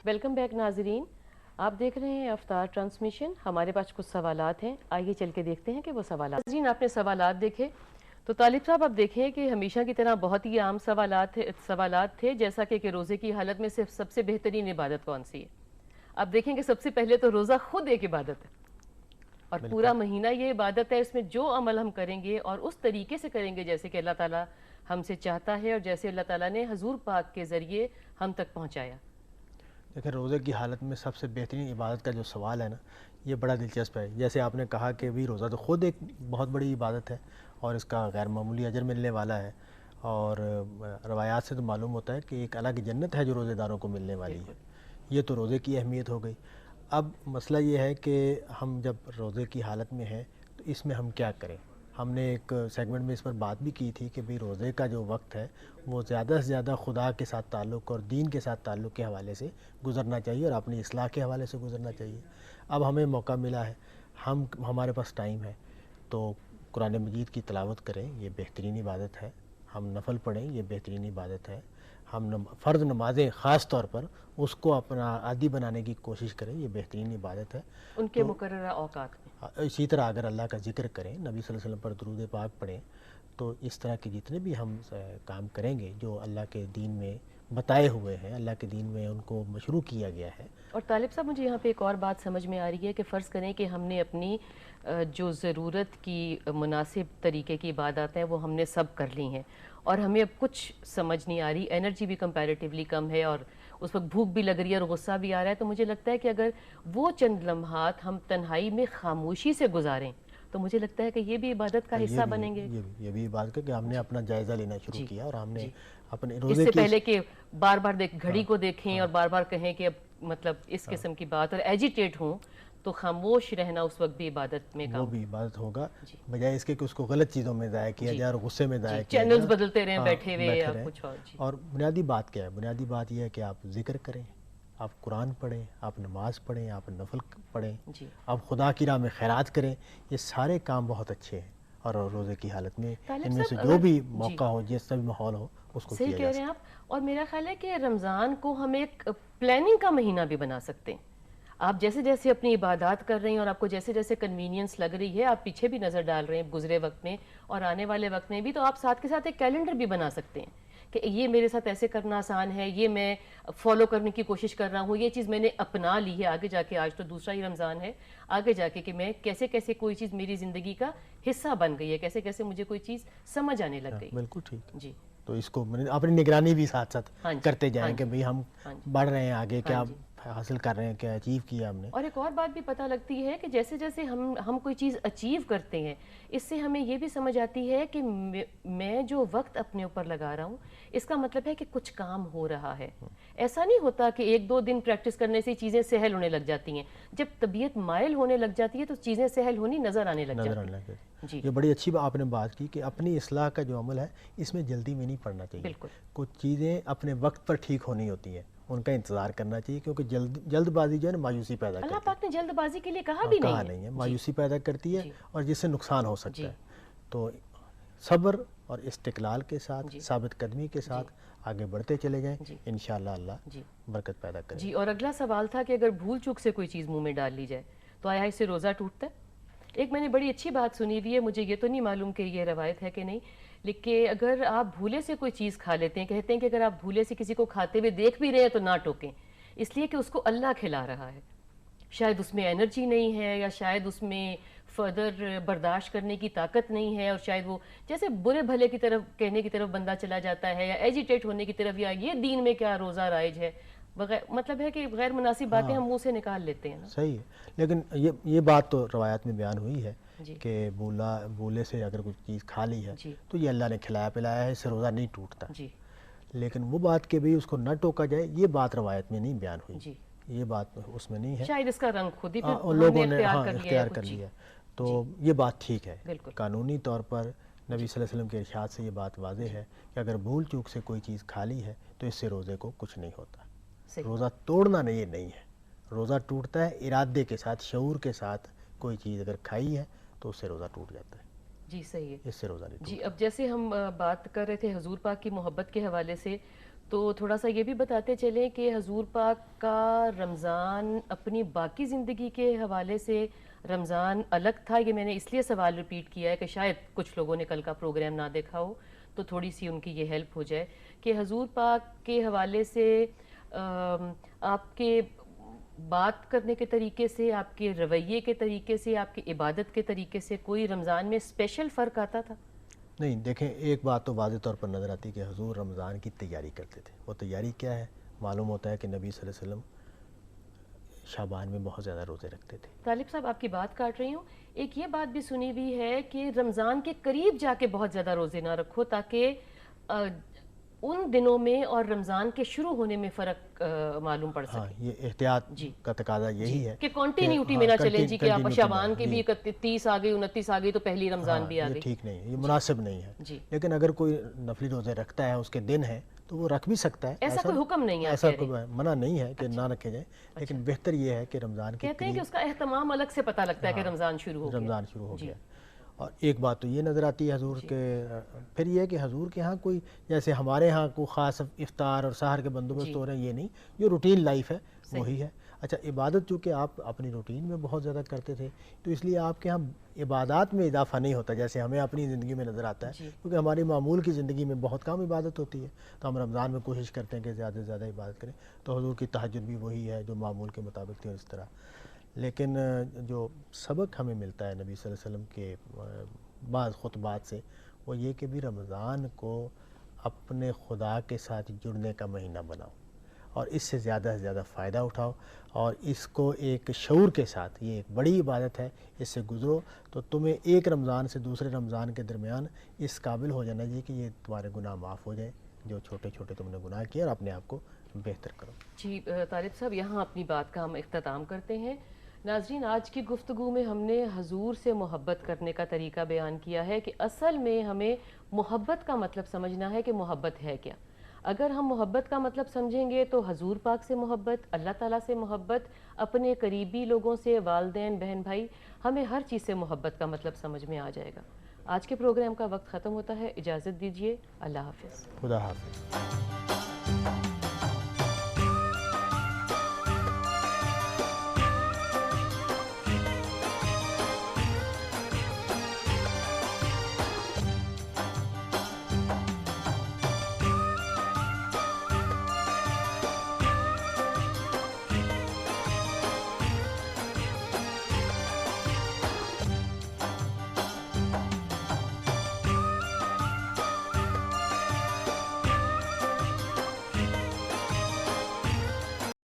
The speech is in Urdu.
ویلکم بیک ناظرین، آپ دیکھ رہے ہیں افطار ٹرانسمیشن. ہمارے پاس کچھ سوالات ہیں، آئیے چل کے دیکھتے ہیں کہ وہ سوالات. ناظرین آپ نے سوالات دیکھے تو طالب صاحب آپ دیکھیں کہ ہمیشہ کی طرح بہت ہی عام سوالات تھے، جیسا کہ روزے کی حالت میں سب سے بہترین عبادت کون سی ہے. آپ دیکھیں کہ سب سے پہلے تو روزہ خود ایک عبادت ہے اور پورا مہینہ یہ عبادت ہے. اس میں جو عمل ہم کریں گے اور اس طریقے سے کریں گے جیسے کہ اللہ تعالیٰ ہم سے چاہتا ہے اور جیسے اللہ تعالیٰ نے حضور پاک کے ذریعے ہم تک پہنچایا. دیکھیں روزے کی حالت میں سب سے بہترین عبادت کا جو سوال ہے نا، یہ بڑا دلچسپ ہے. جیسے آپ نے کہا کہ بھی روزہ تو خود ایک بہت بڑی عبادت ہے اور اس کا غیر معمولی اجر ملنے والا ہے، اور روایات سے تو معلوم ہوتا ہے کہ ایک الگ جنت ہے جو روزے داروں کو ملنے والی ہے. یہ تو روزے کی اہمیت ہو گئی. اب مسئلہ یہ ہے کہ ہم جب روزے کی حالت میں ہیں تو اس میں ہم کیا کریں. ہم نے ایک سیگمنٹ میں اس پر بات بھی کی تھی کہ بھی روزے کا جو وقت ہے وہ زیادہ سے زیادہ خدا کے ساتھ تعلق اور دین کے ساتھ تعلق کے حوالے سے گزرنا چاہیے اور اپنی اصلاح کے حوالے سے گزرنا چاہیے. اب ہمیں موقع ملا ہے، ہمارے پاس ٹائم ہے، تو قرآن مجید کی تلاوت کریں، یہ بہترین عبادت ہے. ہم نفل پڑھیں، یہ بہترین عبادت ہے. ہم فرض نمازیں خاص طور پر اس کو اپنا عادی بنانے کی کوشش کریں، یہ بہترین عبادت ہے. ان کے مقررہ اوقات میں اسی طرح اگر اللہ کا ذکر کریں، نبی صلی اللہ علیہ وسلم پر درود پاک پڑھیں، تو اس طرح کے جتنے بھی ہم کام کریں گے جو اللہ کے دین میں بتائے ہوئے ہیں، اللہ کے دین میں ان کو مشروع کیا گیا ہے. اور طالب صاحب مجھے یہاں پہ ایک اور بات سمجھ میں آ رہی ہے کہ فرض کریں کہ ہم نے اپنی جو ضرورت کی مناسب طریقے کی عبادات ہیں وہ ہم نے سب کر لی ہیں اور ہمیں اب کچھ سمجھ نہیں آ رہی، انرجی بھی کمپیریٹیولی کم ہے اور اس وقت بھوک بھی لگ رہی ہے اور غصہ بھی آ رہا ہے. تو مجھے لگتا ہے کہ اگر وہ چند لمحات ہم تنہائی میں خاموشی سے گزاریں تو مجھے لگتا ہے کہ یہ بھی عبادت کا حصہ بنیں گے. یہ بھی بات کہ ہم نے اپنا جائزہ لینا شروع کیا اور ہم نے اپنے اس روزے سے کی پہلے کہ بار بار گھڑی کو دیکھیں اور بار بار کہیں کہ اب مطلب اس قسم کی بات اور ایجیٹیٹ ہوں، تو خاموش رہنا اس وقت بھی عبادت میں وہ بھی عبادت ہوگا، بجائے اس کے کہ اس کو غلط چیزوں میں ضائع کیا جائے اور غصے میں ضائع کیا جائے، چینلز بدلتے رہیں بیٹھے ہوئے یا کچھ اور. اور بنیادی بات کیا ہے؟ بنیادی بات یہ ہے کہ آپ ذکر کریں، آپ قرآن پڑھیں، آپ نماز پڑھیں، آپ نفل پڑھیں، آپ خدا کی راہ میں خیرات کریں. یہ سارے کام بہت اچھے ہیں اور روزے کی حالت میں ان میں سے جو بھی موقع ہو، جس طرح بھی ماحول ہو، اس کو کیا صحیح جا کہہ رہے ہیں آپ. اور میرا خیال ہے کہ رمضان کو ہم ایک پلاننگ کا مہینہ بھی بنا سکتے ہیں. آپ جیسے جیسے اپنی عبادات کر رہے ہیں اور آپ کو جیسے جیسے کنوینئنس لگ رہی ہے، آپ پیچھے بھی نظر ڈال رہے ہیں گزرے وقت میں اور آنے والے وقت میں بھی، تو آپ ساتھ کے ساتھ ایک کیلنڈر بھی بنا سکتے ہیں کہ یہ میرے ساتھ ایسے کرنا آسان ہے، یہ میں فالو کرنے کی کوشش کر رہا ہوں، یہ چیز میں نے اپنا لی ہے آگے جا کے. آج تو دوسرا ہی رمضان ہے، آگے جا کے کہ میں کیسے کیسے کوئی چیز میری زندگی کا حصہ بن گئی ہے، کیسے کیسے مجھے کوئی چیز سمجھ آنے لگ گئی. بالکل ٹھیک. جی تو اس کو اپنی نگرانی بھی ساتھ ساتھ کرتے جائیں کہ بھئی ہم بڑھ رہے ہیں آگے، کیا حاصل کر رہے ہیں، کیا اچیو کیا ہم نے. اور ایک اور بات بھی پتہ لگتی ہے کہ جیسے جیسے ہم کوئی چیز اچیو کرتے ہیں، اس سے ہمیں یہ بھی سمجھ آتی ہے کہ میں جو وقت اپنے اوپر لگا رہا ہوں اس کا مطلب ہے کہ کچھ کام ہو رہا ہے. ایسا نہیں ہوتا کہ ایک دو دن پریکٹس کرنے سے چیزیں سہل ہونے لگ جاتی ہیں. جب طبیعت مائل ہونے لگ جاتی ہے تو چیزیں سہل ہونی نظر آنے لگ جاتی ہیں. جی یہ بڑی اچھی آپ نے بات کی کہ اپنی اصلاح کا جو عمل ہے اس میں جلدی میں نہیں پڑنا چاہیے. بالکل. کچھ چیزیں اپنے وقت پر ٹھیک ہونی ہوتی ہیں، ان کا انتظار کرنا چاہیے، کیونکہ جلد بازی جو ہے نا مایوسی پیدا کرتی ہے. اللہ پاک نے جلد بازی کے لیے کہا بھی نہیں ہے، مایوسی پیدا کرتی ہے اور جس سے نقصان ہو سکتا ہے. تو صبر اور استقلال کے ساتھ، ثابت قدمی کے ساتھ آگے بڑھتے چلے جائیں، انشاءاللہ اللہ برکت پیدا کرے. جی اور اگلا سوال تھا کہ اگر بھول چوک سے کوئی چیز منہ میں ڈال لی جائے تو آیا اس سے روزہ ٹوٹتا ہے؟ ایک میں نے بڑی اچھی بات سنی ہوئی ہے، مجھے یہ تو نہیں معلوم کہ یہ روایت ہے کہ نہیں، لیکن اگر آپ بھولے سے کوئی چیز کھا لیتے ہیں، کہتے ہیں کہ اگر آپ بھولے سے کسی کو کھاتے ہوئے دیکھ بھی رہے ہیں تو نہ ٹوکیں، اس لیے کہ اس کو اللہ کھلا رہا ہے. شاید اس میں انرجی نہیں ہے یا شاید اس میں فردر برداشت کرنے کی طاقت نہیں ہے، اور شاید وہ جیسے برے بھلے کی طرف کہنے کی طرف بندہ چلا جاتا ہے یا ایجیٹیٹ ہونے کی طرف، یا یہ دین میں کیا روزہ رائج ہے، مطلب ہے کہ غیر مناسب باتیں ہم منہ سے نکال لیتے ہیں نا. صحیح ہے، لیکن یہ بات تو روایت میں بیان ہوئی ہے کہ بھولے سے اگر کچھ چیز کھا لی ہے تو یہ اللہ نے کھلایا پلایا ہے، اس سے روزہ نہیں ٹوٹتا. لیکن وہ بات کہ بھی اس کو نہ ٹوکا جائے، یہ بات روایت میں نہیں بیان ہوئی، یہ بات اس میں نہیں ہے. شاید اس کا رنگ خود ہی لوگوں نے اختیار کر لیا. تو یہ بات ٹھیک ہے، قانونی طور پر نبی صلی اللہ علیہ وسلم کے ارشاد سے یہ بات واضح ہے کہ اگر بھول چوک سے کوئی چیز کھا لی ہے تو اس سے روزے کو کچھ نہیں ہوتا. روزہ توڑنا نہیں، یہ نہیں ہے. روزہ ٹوٹتا ہے ارادے کے ساتھ، شعور کے ساتھ. کوئی چیز اگر کھائی ہے تو اس سے روزہ ٹوٹ جاتا ہے. جی صحیح ہے. اس سے روزہ نہیں ٹوٹتا. جی اب جیسے ہم بات کر رہے تھے حضور پاک کی محبت کے حوالے سے، تو تھوڑا سا یہ بھی بتاتے چلیں کہ حضور پاک کا رمضان اپنی باقی زندگی کے حوالے سے رمضان الگ تھا. یہ میں نے اس لیے سوال ریپیٹ کیا ہے کہ شاید کچھ لوگوں نے کل کا پروگرام نہ دیکھا ہو تو تھوڑی سی ان کی یہ ہیلپ ہو جائے کہ حضور پاک کے حوالے سے آپ کے بات کرنے کے طریقے سے، آپ کے رویے کے طریقے سے، آپ کی عبادت کے طریقے سے کوئی رمضان میں اسپیشل فرق آتا تھا؟ نہیں، دیکھیں ایک بات تو واضح طور پر نظر آتی ہے کہ حضور رمضان کی تیاری کرتے تھے. وہ تیاری کیا ہے؟ معلوم ہوتا ہے کہ نبی صلی اللہ علیہ وسلم شعبان میں بہت زیادہ روزے رکھتے تھے. طالب صاحب آپ کی بات کاٹ رہی ہوں، ایک یہ بات بھی سنی ہوئی ہے کہ رمضان کے قریب جا کے بہت زیادہ روزے نہ رکھو تاکہ ان دنوں میں اور رمضان کے شروع ہونے میں فرق معلوم پڑ ہاں، سکے. یہ احتیاط کا تقاضا یہی ہے کہ کنٹینیوٹی میں نہ چلیں جی کہ آپ continuity شعبان میں، کے بھی 31 آ گئی 29 آ گئی تو پہلی رمضان بھی آ یہ گئی. ٹھیک نہیں ہے، یہ مناسب نہیں ہے. جی، لیکن اگر کوئی نفلی روزے رکھتا ہے، اس کے دن ہے تو وہ رکھ بھی سکتا ہے. ایسا کوئی حکم نہیں ہے، ایسا کوئی منع نہیں ہے کہ نہ رکھے جائیں، لیکن بہتر یہ ہے کہ رمضان کے کہتے ہیں کہ اس کا اہتمام الگ سے پتہ لگتا ہے کہ رمضان شروع ہو گیا. رمضان شروع ہو گیا. اور ایک بات تو یہ نظر آتی ہے حضور کے، پھر یہ ہے کہ حضور کے ہاں کوئی جیسے ہمارے ہاں کوئی خاص افطار اور سحر کے بندوبست ہو رہے ہیں، یہ نہیں، جو روٹین لائف ہے وہی ہے. اچھا، عبادت چونکہ آپ اپنی روٹین میں بہت زیادہ کرتے تھے تو اس لیے آپ کے ہاں عبادات میں اضافہ نہیں ہوتا جیسے ہمیں اپنی زندگی میں نظر آتا ہے، کیونکہ ہماری معمول کی زندگی میں بہت کم عبادت ہوتی ہے تو ہم رمضان میں کوشش کرتے ہیں کہ زیادہ سے زیادہ عبادت کریں. تو حضور کی تہجد بھی وہی ہے جو معمول کے مطابق تھی اور اس طرح. لیکن جو سبق ہمیں ملتا ہے نبی صلی اللہ علیہ وسلم کے بعض خطبات سے وہ یہ کہ بھی رمضان کو اپنے خدا کے ساتھ جڑنے کا مہینہ بناؤ اور اس سے زیادہ فائدہ اٹھاؤ اور اس کو ایک شعور کے ساتھ، یہ ایک بڑی عبادت ہے، اس سے گزرو تو تمہیں ایک رمضان سے دوسرے رمضان کے درمیان اس قابل ہو جانا چاہیے کہ یہ تمہارے گناہ معاف ہو جائیں جو چھوٹے چھوٹے تم نے گناہ کیے اور اپنے آپ کو بہتر کرو. جی طالب صاحب، یہاں اپنی بات کا ہم اختتام کرتے ہیں. ناظرین، آج کی گفتگو میں ہم نے حضور سے محبت کرنے کا طریقہ بیان کیا ہے کہ اصل میں ہمیں محبت کا مطلب سمجھنا ہے کہ محبت ہے کیا. اگر ہم محبت کا مطلب سمجھیں گے تو حضور پاک سے محبت، اللہ تعالیٰ سے محبت، اپنے قریبی لوگوں سے، والدین، بہن بھائی، ہمیں ہر چیز سے محبت کا مطلب سمجھ میں آ جائے گا. آج کے پروگرام کا وقت ختم ہوتا ہے، اجازت دیجیے، اللہ حافظ. خدا حافظ.